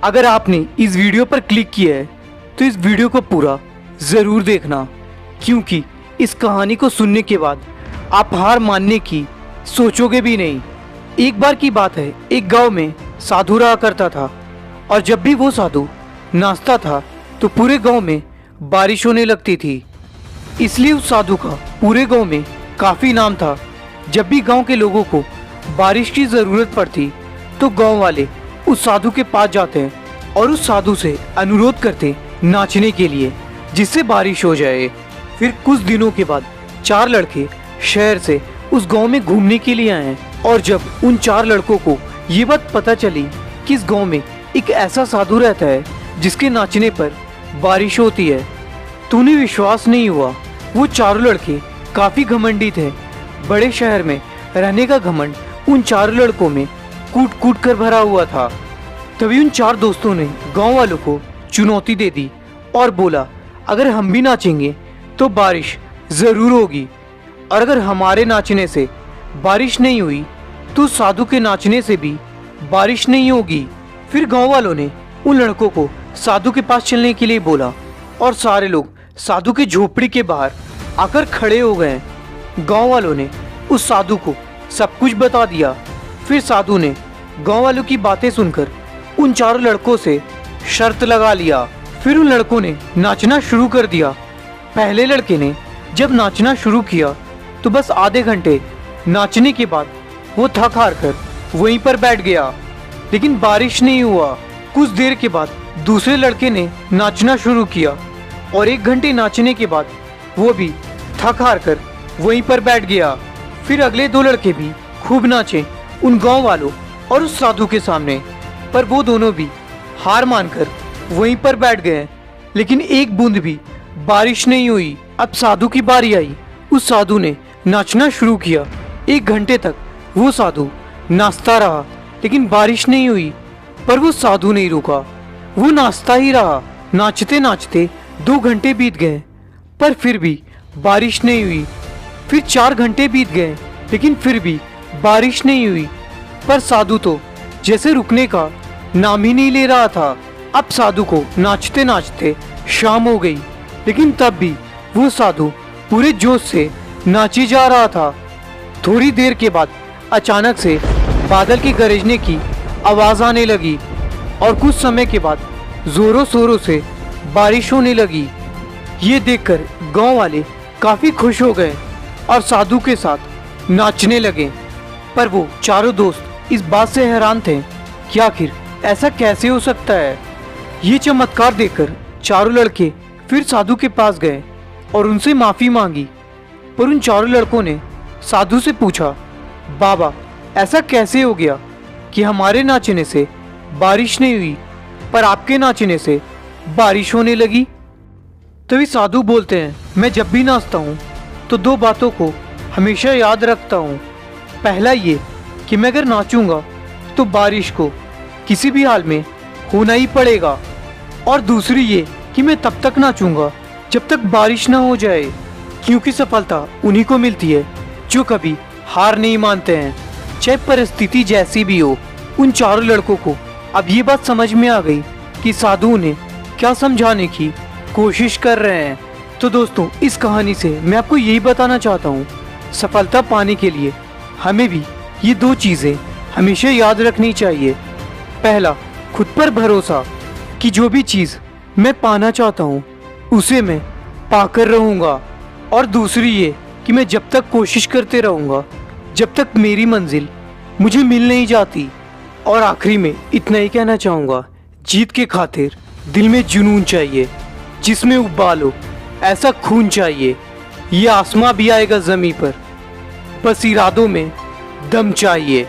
अगर आपने इस वीडियो पर क्लिक किया है तो इस वीडियो को पूरा ज़रूर देखना, क्योंकि इस कहानी को सुनने के बाद आप हार मानने की सोचोगे भी नहीं। एक बार की बात है, एक गांव में साधु रहा करता था और जब भी वो साधु नाचता था तो पूरे गांव में बारिश होने लगती थी। इसलिए उस साधु का पूरे गांव में काफ़ी नाम था। जब भी गांव के लोगों को बारिश की ज़रूरत पड़ती तो गांव वाले उस साधु के पास जाते हैं और उस साधु से अनुरोध करते नाचने के लिए, जिससे बारिश हो जाए। फिर कुछ दिनों के बाद 4 लड़के शहर से उस गांव में घूमने के लिए आए और जब उन 4 लड़कों को ये बात पता चली कि इस गांव में एक ऐसा साधु रहता है जिसके नाचने पर बारिश होती है, तो उन्हें विश्वास नहीं हुआ। वो चारों लड़के काफ़ी घमंडी थे। बड़े शहर में रहने का घमंड उन 4 लड़कों में कूट कूट कर भरा हुआ था। तभी उन 4 दोस्तों ने गांव वालों को चुनौती दे दी और बोला, अगर हम भी नाचेंगे तो बारिश ज़रूर होगी, और अगर हमारे नाचने से बारिश नहीं हुई तो साधु के नाचने से भी बारिश नहीं होगी। फिर गांव वालों ने उन लड़कों को साधु के पास चलने के लिए बोला और सारे लोग साधु के झोपड़ी के बाहर आकर खड़े हो गए। गांव वालों ने उस साधु को सब कुछ बता दिया। फिर साधु ने गांव वालों की बातें सुनकर उन 4 लड़कों से शर्त लगा लिया। फिर उन लड़कों ने नाचना शुरू कर दिया। पहले लड़के ने जब नाचना शुरू किया तो बस आधे घंटे नाचने के बाद वो थक हार कर वहीं पर बैठ गया, लेकिन बारिश नहीं हुआ। कुछ देर के बाद दूसरे लड़के ने नाचना शुरू किया और 1 घंटे नाचने के बाद वो भी थक हार कर वहीं पर बैठ गया। फिर अगले 2 लड़के भी खूब नाचे उन गांव वालों और उस साधु के सामने, पर वो दोनों भी हार मानकर वहीं पर बैठ गए, लेकिन एक बूंद भी बारिश नहीं हुई। अब साधु की बारी आई। उस साधु ने नाचना शुरू किया। 1 घंटे तक वो साधु नाचता रहा, लेकिन बारिश नहीं हुई। पर वो साधु नहीं रुका, वो नाचता ही रहा। नाचते नाचते 2 घंटे बीत गए, पर फिर भी बारिश नहीं हुई। फिर 4 घंटे बीत गए, लेकिन फिर भी बारिश नहीं हुई। पर साधु तो जैसे रुकने का नाम ही नहीं ले रहा था। अब साधु को नाचते नाचते शाम हो गई, लेकिन तब भी वो साधु पूरे जोश से नाचे जा रहा था। थोड़ी देर के बाद अचानक से बादल के गरजने की आवाज़ आने लगी और कुछ समय के बाद जोरों शोरों से बारिश होने लगी। ये देखकर गांव वाले काफ़ी खुश हो गए और साधु के साथ नाचने लगे। पर वो चारों दोस्त इस बात से हैरान थे कि आखिर ऐसा कैसे हो सकता है। ये चमत्कार देखकर चारों लड़के फिर साधु के पास गए और उनसे माफ़ी मांगी। पर उन चारों लड़कों ने साधु से पूछा, बाबा ऐसा कैसे हो गया कि हमारे नाचने से बारिश नहीं हुई पर आपके नाचने से बारिश होने लगी। तभी साधु बोलते हैं, मैं जब भी नाचता हूँ तो 2 बातों को हमेशा याद रखता हूँ। पहला ये कि मैं अगर नाचूंगा तो बारिश को किसी भी हाल में होना ही पड़ेगा, और दूसरी ये कि मैं तब तक नाचूंगा जब तक बारिश ना हो जाए, क्योंकि सफलता उन्हीं को मिलती है जो कभी हार नहीं मानते हैं, चाहे परिस्थिति जैसी भी हो। उन चारों लड़कों को अब ये बात समझ में आ गई कि साधु उन्हें क्या समझाने की कोशिश कर रहे हैं। तो दोस्तों, इस कहानी से मैं आपको यही बताना चाहता हूँ, सफलता पाने के लिए हमें भी ये 2 चीज़ें हमेशा याद रखनी चाहिए। पहला, खुद पर भरोसा कि जो भी चीज़ मैं पाना चाहता हूँ उसे मैं पाकर रहूँगा, और दूसरी ये कि मैं जब तक कोशिश करते रहूँगा जब तक मेरी मंजिल मुझे मिल नहीं जाती। और आखिरी में इतना ही कहना चाहूँगा, जीत के खातिर दिल में जुनून चाहिए, जिसमें उबाल हो ऐसा खून चाहिए। ये आसमां भी आएगा ज़मीं पर, बस इरादों में दम चाहिए।